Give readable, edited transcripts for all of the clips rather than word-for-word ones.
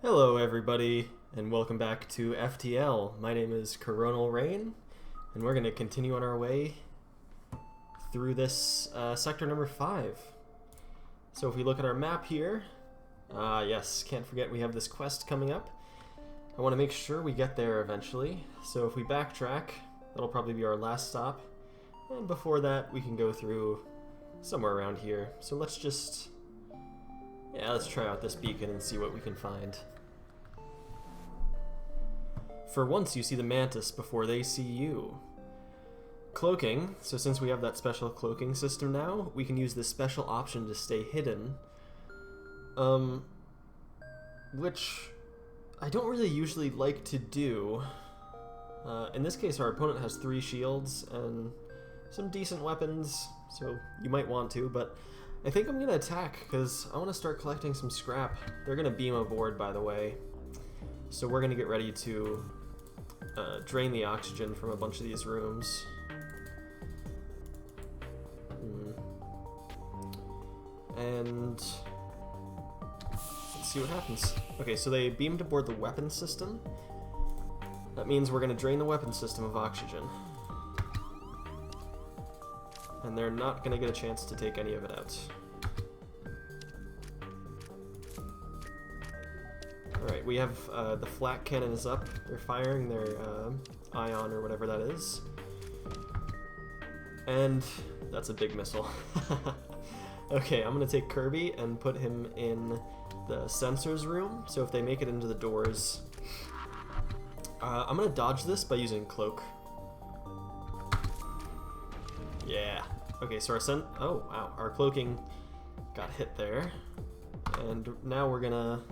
Hello everybody, and welcome back to FTL. My name is Coronal Rain, and we're going to continue on our way through this sector number 5. So if we look at our map here, yes, can't forget we have this quest coming up. I want to make sure we get there eventually, so if we backtrack, that'll probably be our last stop, and before that we can go through somewhere around here. So let's try out this beacon and see what we can find. For once you see the mantis before they see you. Cloaking, so since we have that special cloaking system now, we can use this special option to stay hidden. Which I don't really usually like to do. In this case our opponent has 3 shields and some decent weapons, so you might want to, but I think I'm going to attack because I want to start collecting some scrap. They're going to beam aboard, by the way. So we're going to get ready to drain the oxygen from a bunch of these rooms. And let's see what happens. Okay, so they beamed aboard the weapons system. That means we're going to drain the weapons system of oxygen. And they're not going to get a chance to take any of it out. Alright, we have the flak cannon is up. They're firing their ion or whatever that is. And that's a big missile. Okay, I'm going to take Kirby and put him in the sensors room. So if they make it into the doors... I'm going to dodge this by using Cloak. Yeah. Okay, so our cloaking got hit there. And now we're gonna,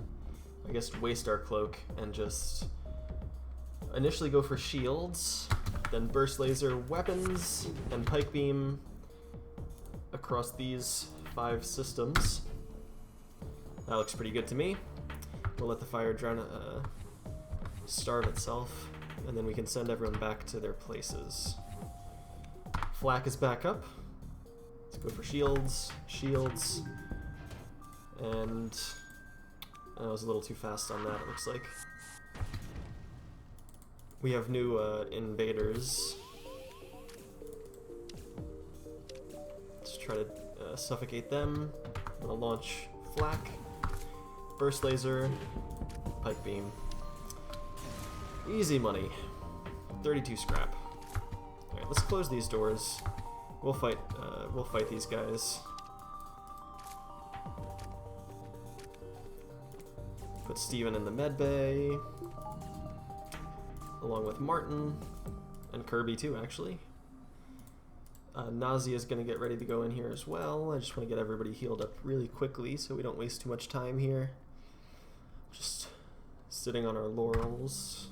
I guess, waste our cloak and just initially go for shields, then burst laser weapons, and pike beam across these 5 systems. That looks pretty good to me. We'll let the fire starve itself, and then we can send everyone back to their places. Flak is back up. Let's go for shields, and I was a little too fast on that, it looks like. We have new invaders. Let's try to suffocate them. I'm gonna launch flak, burst laser, pike beam. Easy money. 32 scrap. Alright, let's close these doors. We'll fight these guys. Put Steven in the med bay, along with Martin, and Kirby too, actually. Nausea is going to get ready to go in here as well. I just want to get everybody healed up really quickly so we don't waste too much time here. Just sitting on our laurels.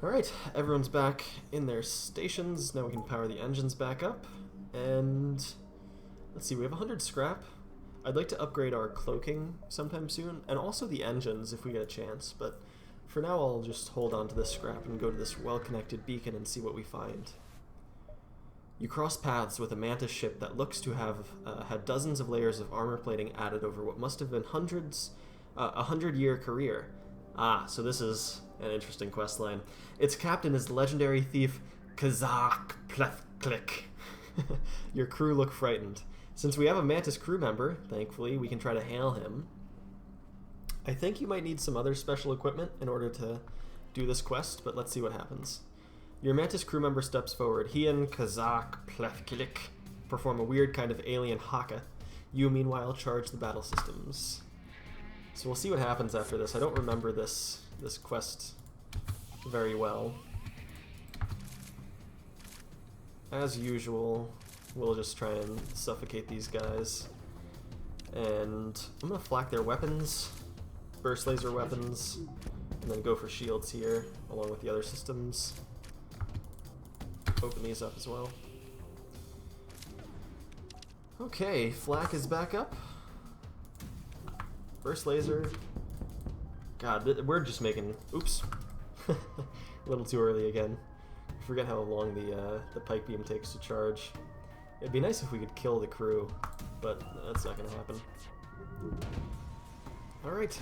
Alright, everyone's back in their stations. Now we can power the engines back up. And let's see, we have 100 scrap. I'd like to upgrade our cloaking sometime soon, and also the engines if we get a chance. But for now, I'll just hold on to this scrap and go to this well-connected beacon and see what we find. You cross paths with a mantis ship that looks to have had dozens of layers of armor plating added over what must have been a 100-year career. Ah, so this is an interesting quest line. Its captain is the legendary thief Kazakh Plethklik. Your crew look frightened. Since we have a Mantis crew member, thankfully, we can try to hail him. I think you might need some other special equipment in order to do this quest, but let's see what happens. Your Mantis crew member steps forward. He and Kazakh Plethklik perform a weird kind of alien haka. You, meanwhile, charge the battle systems. So we'll see what happens after this. I don't remember this quest very well. As usual, we'll just try and suffocate these guys. And I'm going to flak their weapons, burst laser weapons, and then go for shields here, along with the other systems. Open these up as well. Okay, flak is back up. Burst laser. God, we're just making... Oops. A little too early again. I forget how long the pike beam takes to charge. It'd be nice if we could kill the crew, but that's not going to happen. Alright,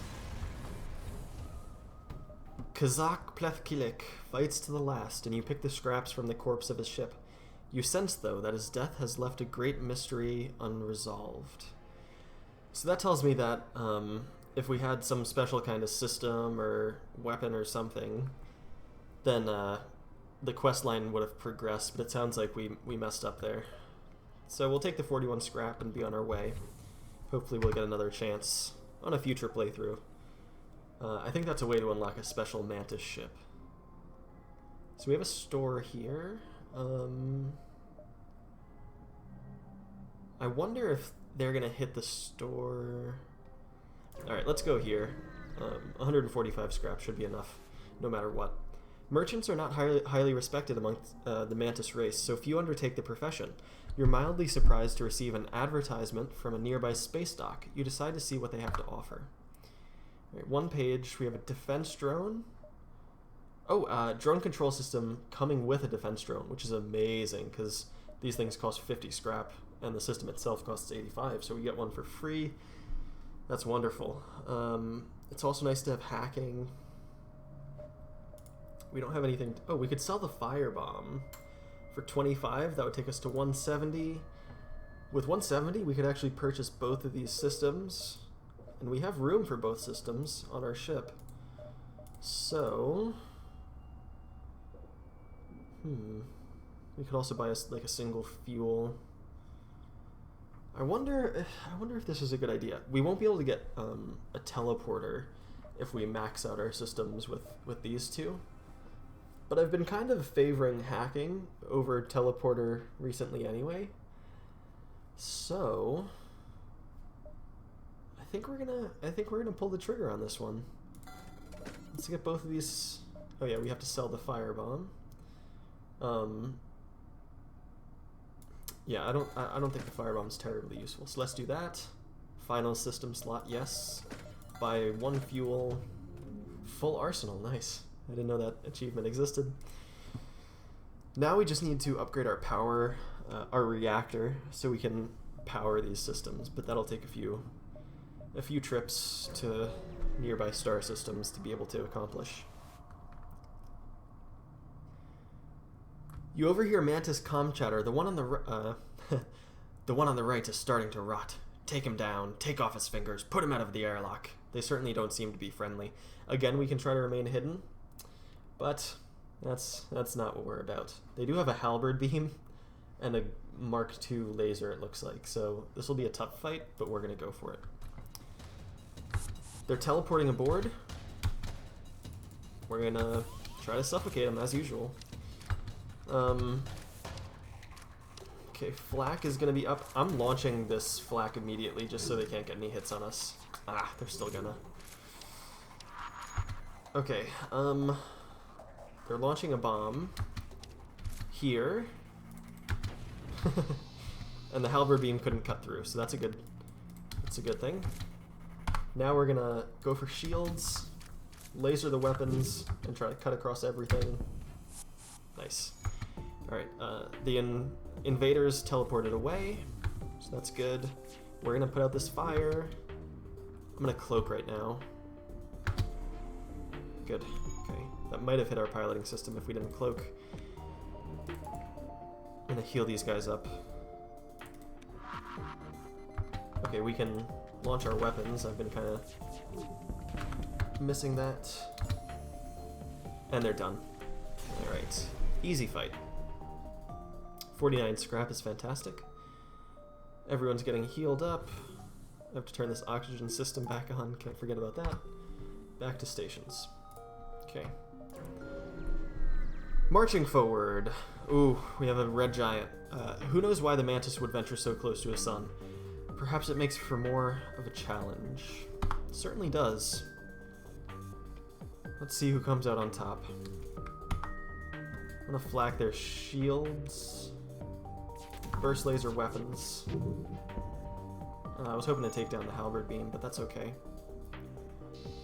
Kazak Plethkilik fights to the last, and you pick the scraps from the corpse of his ship. You sense, though, that his death has left a great mystery unresolved. So that tells me that if we had some special kind of system or weapon or something, then the quest line would have progressed, but it sounds like we messed up there. So we'll take the 41 scrap and be on our way. Hopefully we'll get another chance on a future playthrough. I think that's a way to unlock a special Mantis ship. So we have a store here. I wonder if they're going to hit the store. Alright, let's go here. 145 scrap should be enough, no matter what. Merchants are not highly respected among the Mantis race, so few undertake the profession. You're mildly surprised to receive an advertisement from a nearby space dock. You decide to see what they have to offer. Right, one page, we have a defense drone. Oh, drone control system coming with a defense drone, which is amazing, because these things cost 50 scrap, and the system itself costs 85, so we get one for free. That's wonderful. It's also nice to have hacking. We don't have anything... Oh, we could sell the firebomb for 25. That would take us to 170. With 170, we could actually purchase both of these systems. And we have room for both systems on our ship. So... We could also buy us like a single fuel. I wonder if this is a good idea. We won't be able to get a teleporter if we max out our systems with these two. But I've been kind of favoring hacking over teleporter recently anyway. So I think we're gonna pull the trigger on this one. Let's get both of these. Oh yeah, we have to sell the firebomb. Yeah, I don't think the firebomb's terribly useful. So let's do that. Final system slot, yes. Buy one fuel. Full arsenal, nice. I didn't know that achievement existed. Now we just need to upgrade our power, our reactor, so we can power these systems. But that'll take a few trips to nearby star systems to be able to accomplish. You overhear Mantis comm chatter. The one on the right is starting to rot. Take him down. Take off his fingers. Put him out of the airlock. They certainly don't seem to be friendly. Again, we can try to remain hidden, but that's not what we're about. They do have a halberd beam and a Mark II laser, it looks like. So this will be a tough fight, but we're gonna go for it. They're teleporting aboard. We're gonna try to suffocate them as usual. Okay, flak is gonna be up. I'm launching this flak immediately just so they can't get any hits on us. Ah, they're still gonna. Okay, they're launching a bomb here. And the halberd beam couldn't cut through, so that's a good thing. Now we're gonna go for shields, laser the weapons, and try to cut across everything. Nice. Alright, the invaders teleported away, so that's good. We're gonna put out this fire. I'm gonna cloak right now. Good. Okay, that might have hit our piloting system if we didn't cloak. I'm gonna heal these guys up. Okay, we can launch our weapons. I've been kind of missing that. And they're done. Alright, easy fight. 49 scrap is fantastic. Everyone's getting healed up. I have to turn this oxygen system back on. Can't forget about that. Back to stations. Okay. Marching forward. Ooh, we have a red giant. Who knows why the Mantis would venture so close to a sun? Perhaps it makes for more of a challenge. It certainly does. Let's see who comes out on top. I'm gonna flak their shields. Burst laser weapons. I was hoping to take down the halberd beam, but that's okay.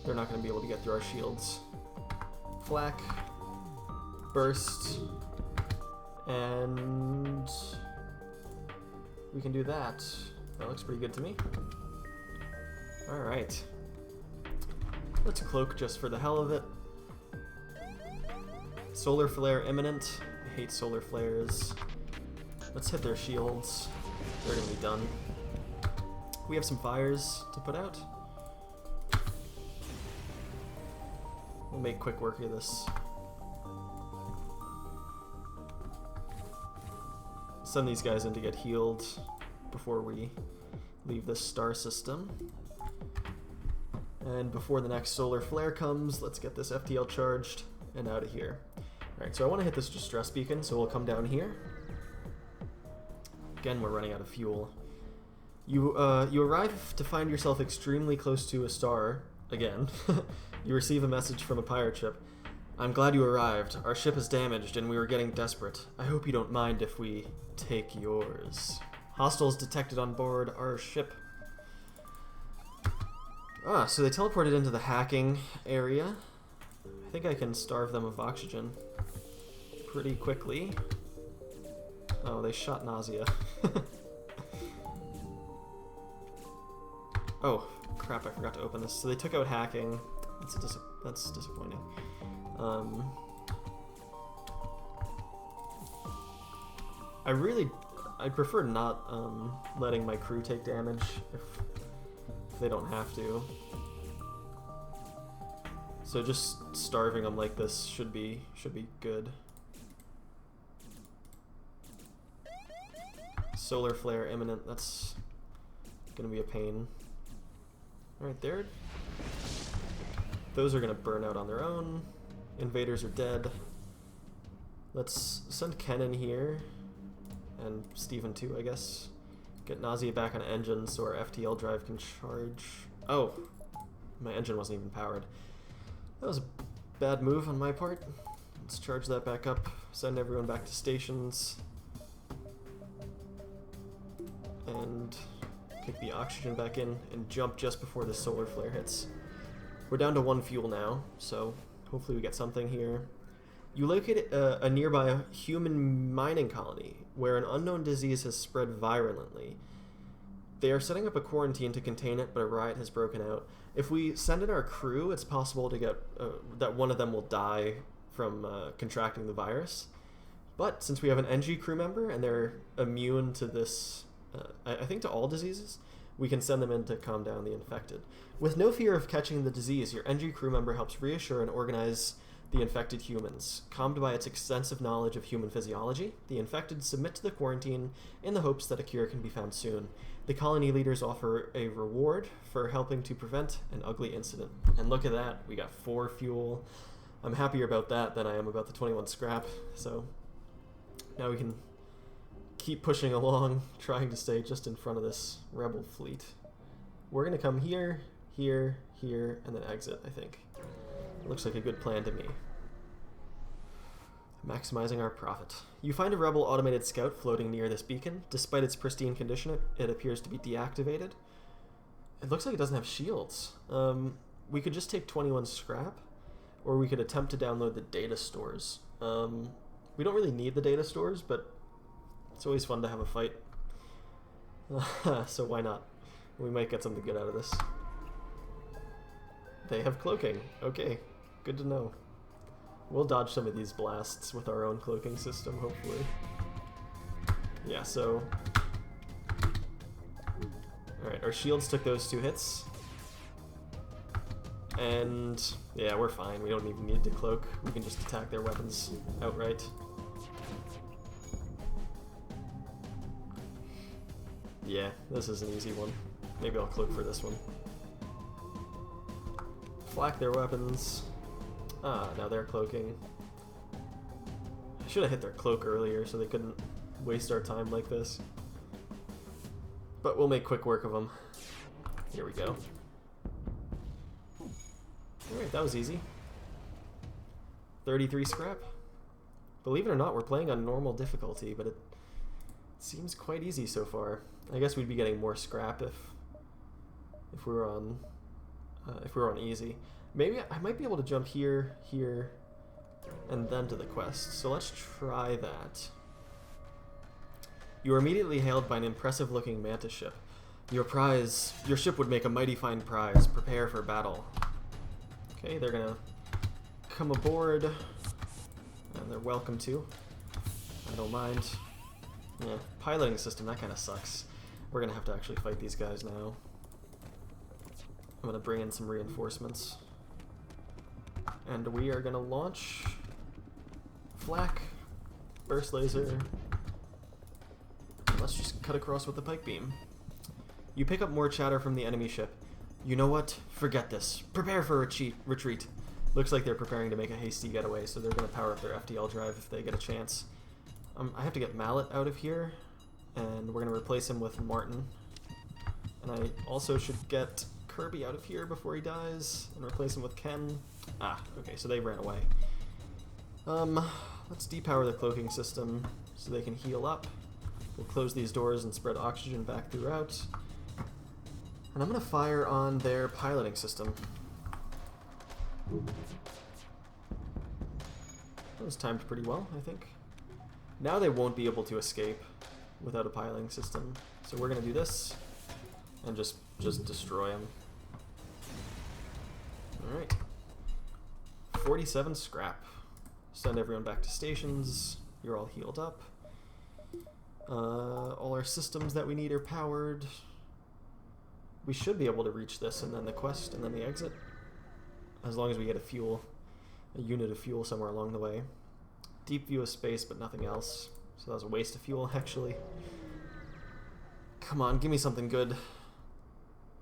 They're not going to be able to get through our shields. Flak. Burst. And we can do that. That looks pretty good to me. Alright. Let's cloak just for the hell of it. Solar flare imminent. I hate solar flares. Let's hit their shields. They're gonna be done. We have some fires to put out. We'll make quick work of this. Send these guys in to get healed before we leave this star system. And before the next solar flare comes, let's get this FTL charged and out of here. Alright, so I want to hit this distress beacon, so we'll come down here. Again, we're running out of fuel. You arrive to find yourself extremely close to a star, again. You receive a message from a pirate ship. I'm glad you arrived. Our ship is damaged and we were getting desperate. I hope you don't mind if we take yours. Hostiles detected on board our ship. Ah, so they teleported into the hacking area. I think I can starve them of oxygen pretty quickly. Oh, they shot nausea. Oh, crap, I forgot to open this. So they took out hacking. That's disappointing. I'd prefer not letting my crew take damage if they don't have to. So just starving them like this should be good. Solar flare imminent, that's gonna be a pain. Alright, there. Those are gonna burn out on their own. Invaders are dead. Let's send Ken in here. And Steven too, I guess. Get Nausea back on engine so our FTL drive can charge. Oh, my engine wasn't even powered. That was a bad move on my part. Let's charge that back up. Send everyone back to stations. And kick the oxygen back in and jump just before the solar flare hits. We're down to 1 fuel now, so hopefully we get something here. You locate a nearby human mining colony where an unknown disease has spread virulently. They are setting up a quarantine to contain it, but a riot has broken out. If we send in our crew, it's possible to get that one of them will die from contracting the virus. But since we have an NG crew member and they're immune to this, I think to all diseases, we can send them in to calm down the infected. With no fear of catching the disease, your NG crew member helps reassure and organize the infected humans. Calmed by its extensive knowledge of human physiology, the infected submit to the quarantine in the hopes that a cure can be found soon. The colony leaders offer a reward for helping to prevent an ugly incident. And look at that, we got 4 fuel. I'm happier about that than I am about the 21 scrap, so now we can keep pushing along, trying to stay just in front of this rebel fleet. We're gonna come here, here, here, and then exit, I think. Looks like a good plan to me. Maximizing our profit. You find a rebel automated scout floating near this beacon. Despite its pristine condition, it appears to be deactivated. It looks like it doesn't have shields. We could just take 21 scrap, or we could attempt to download the data stores. We don't really need the data stores, but it's always fun to have a fight. So why not? We might get something good out of this. They have cloaking. Okay, good to know. We'll dodge some of these blasts with our own cloaking system, hopefully. Yeah, so... Alright, our shields took those 2 hits. And... yeah, we're fine. We don't even need to cloak. We can just attack their weapons outright. Yeah, this is an easy one. Maybe I'll cloak for this one. Flak their weapons. Ah, now they're cloaking. I should have hit their cloak earlier so they couldn't waste our time like this. But we'll make quick work of them. Here we go. Alright, that was easy. 33 scrap. Believe it or not, we're playing on normal difficulty, but it seems quite easy so far. I guess we'd be getting more scrap if we were on easy. Maybe I might be able to jump here, here, and then to the quest. So let's try that. You are immediately hailed by an impressive-looking mantis ship. Your ship would make a mighty fine prize. Prepare for battle. Okay, they're gonna come aboard. And they're welcome to. I don't mind. Yeah, piloting system, that kind of sucks. We're gonna have to actually fight these guys now. I'm gonna bring in some reinforcements. And we are gonna launch flak, burst laser. And let's just cut across with the pike beam. You pick up more chatter from the enemy ship. You know what? Forget this. Prepare for retreat. Looks like they're preparing to make a hasty getaway, so they're gonna power up their FTL drive if they get a chance. I have to get Mallet out of here, and we're gonna replace him with Martin. And I also should get Kirby out of here before he dies, and replace him with Ken. Ah, okay, so they ran away. Let's depower the cloaking system so they can heal up. We'll close these doors and spread oxygen back throughout. And I'm gonna fire on their piloting system. That was timed pretty well, I think. Now they won't be able to escape without a piloting system. So we're gonna do this and just destroy them. Alright. 47 scrap. Send everyone back to stations. You're all healed up. All our systems that we need are powered. We should be able to reach this and then the quest and then the exit. As long as we get a unit of fuel somewhere along the way. Deep view of space, but nothing else. So that was a waste of fuel, actually. Come on, give me something good.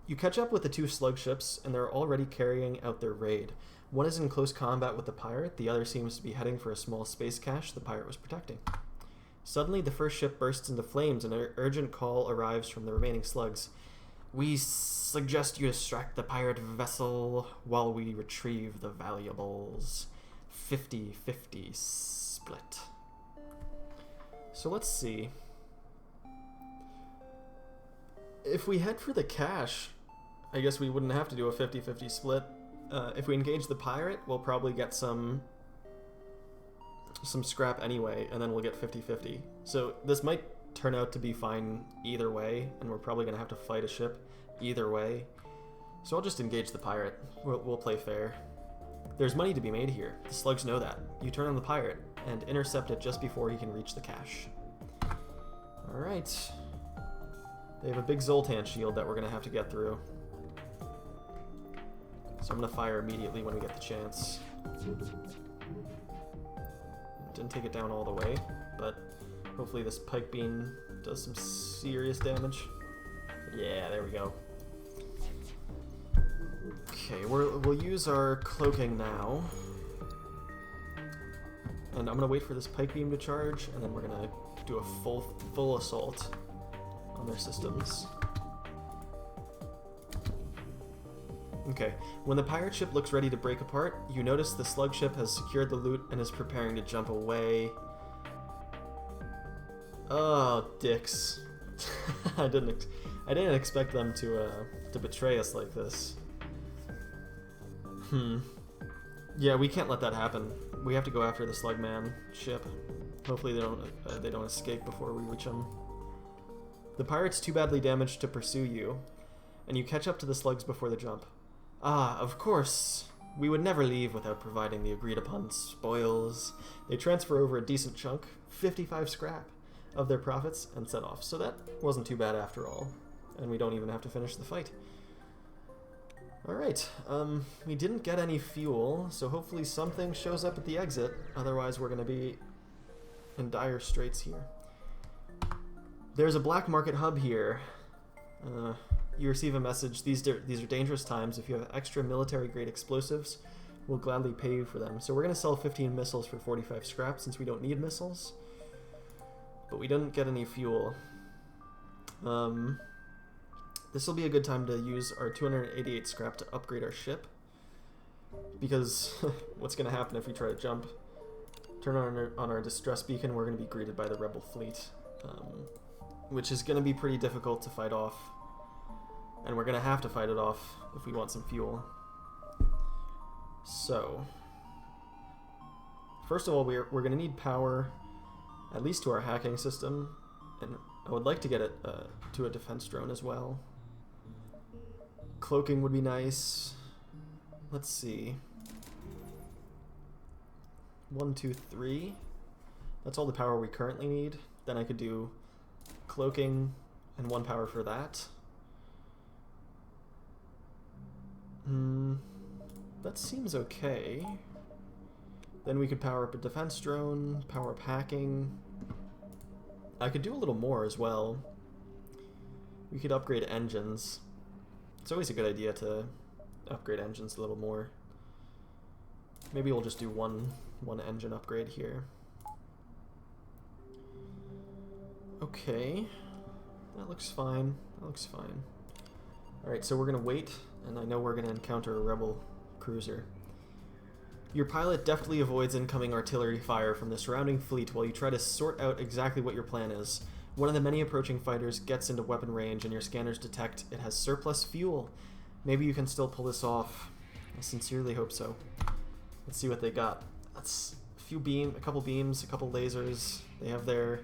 You catch up with the two slug ships, and they're already carrying out their raid. One is in close combat with the pirate, the other seems to be heading for a small space cache the pirate was protecting. Suddenly, the first ship bursts into flames, and an urgent call arrives from the remaining slugs. We suggest you distract the pirate vessel while we retrieve the valuables. 50-50 split. So let's see. If we head for the cache, I guess we wouldn't have to do a 50-50 split. If we engage the pirate, we'll probably get some scrap anyway, and then we'll get 50-50. So this might turn out to be fine either way, and we're probably going to have to fight a ship either way. So I'll just engage the pirate. We'll play fair. There's money to be made here. The slugs know that. You turn on the pirate and intercept it just before he can reach the cache. Alright. They have a big Zoltan shield that we're going to have to get through. So I'm going to fire immediately when we get the chance. Didn't take it down all the way, but hopefully this pike beam does some serious damage. Yeah, there we go. Okay, we'll use our cloaking now. And I'm going to wait for this pike beam to charge, and then we're going to do a full assault on their systems. Okay, when the pirate ship looks ready to break apart, you notice the slug ship has secured the loot and is preparing to jump away. Oh, dicks. I didn't expect them to betray us like this. Yeah, we can't let that happen. We have to go after the Slugman ship. Hopefully they don't escape before we reach them. The pirate's too badly damaged to pursue you, and you catch up to the slugs before the jump. Ah, of course. We would never leave without providing the agreed-upon spoils. They transfer over a decent chunk, 55 scrap, of their profits and set off. So that wasn't too bad after all. And we don't even have to finish the fight. Alright, we didn't get any fuel, so hopefully something shows up at the exit. Otherwise we're going to be in dire straits here. There's a black market hub here. You receive a message. These are dangerous times. If you have extra military-grade explosives, we'll gladly pay you for them. So we're going to sell 15 missiles for 45 scrap since we don't need missiles. But we didn't get any fuel. This will be a good time to use our 288 scrap to upgrade our ship. Because what's going to happen if we try to jump? Turn on our distress beacon, we're going to be greeted by the rebel fleet. Which is going to be pretty difficult to fight off. And we're going to have to fight it off if we want some fuel. So, first of all, we're going to need power, at least to our hacking system. And I would like to get it to a defense drone as well. Cloaking would be nice. Let's see. 1, 2, 3. That's all the power we currently need. Then I could do cloaking and 1 power for that. That seems okay. Then we could power up a defense drone, power up hacking. I could do a little more as well. We could upgrade engines. It's always a good idea to upgrade engines a little more. Maybe we'll just do one engine upgrade here. Okay, that looks fine. That looks fine. Alright, so we're gonna wait, and I know we're gonna encounter a rebel cruiser. Your pilot deftly avoids incoming artillery fire from the surrounding fleet while you try to sort out exactly what your plan is. One of the many approaching fighters gets into weapon range and your scanners detect it has surplus fuel. Maybe you can still pull this off. I sincerely hope so. Let's see what they got. That's a couple beams, a couple lasers. They have their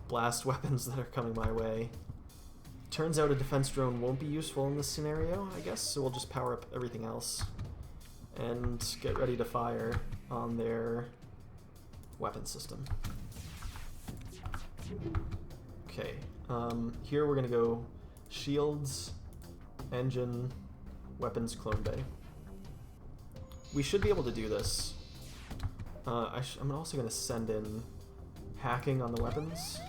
blast weapons that are coming my way. Turns out a defense drone won't be useful in this scenario, I guess, so we'll just power up everything else and get ready to fire on their weapon system. Okay, here we're gonna go shields, engine, weapons, clone bay. We should be able to do this. I'm also gonna send in hacking on the weapons.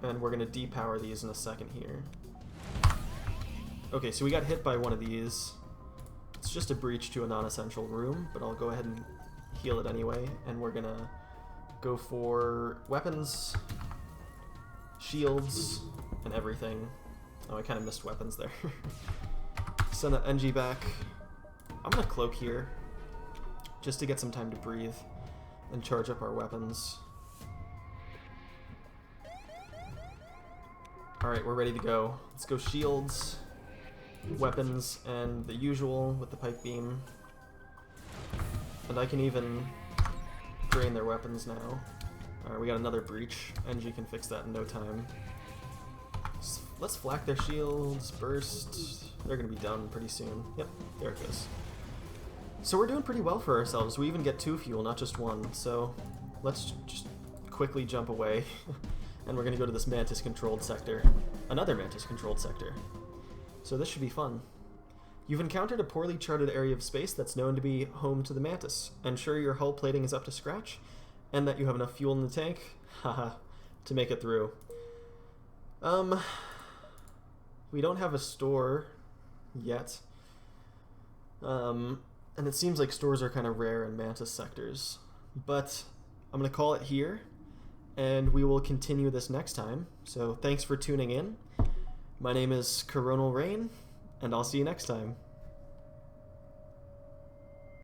And we're gonna depower these in a second here. Okay, so we got hit by one of these. It's just a breach to a non-essential room, but I'll go ahead and heal it anyway. And we're gonna go for weapons, shields, and everything. Oh, I kind of missed weapons there. Send that NG back. I'm gonna cloak here, just to get some time to breathe and charge up our weapons. Alright, we're ready to go. Let's go shields, weapons, and the usual with the pipe beam. And I can even drain their weapons now. Alright, we got another breach. NG can fix that in no time. Let's flak their shields, burst. They're gonna be done pretty soon. Yep, there it goes. So we're doing pretty well for ourselves. We even get 2 fuel, not just 1. So let's just quickly jump away. And we're gonna go to this Mantis-controlled sector. Another Mantis-controlled sector. So this should be fun. You've encountered a poorly charted area of space that's known to be home to the Mantis. Ensure your hull plating is up to scratch, and that you have enough fuel in the tank, haha, to make it through. We don't have a store yet. And it seems like stores are kind of rare in Mantis sectors. But I'm gonna call it here, and we will continue this next time. So thanks for tuning in. My name is Coronal Rain, and I'll see you next time.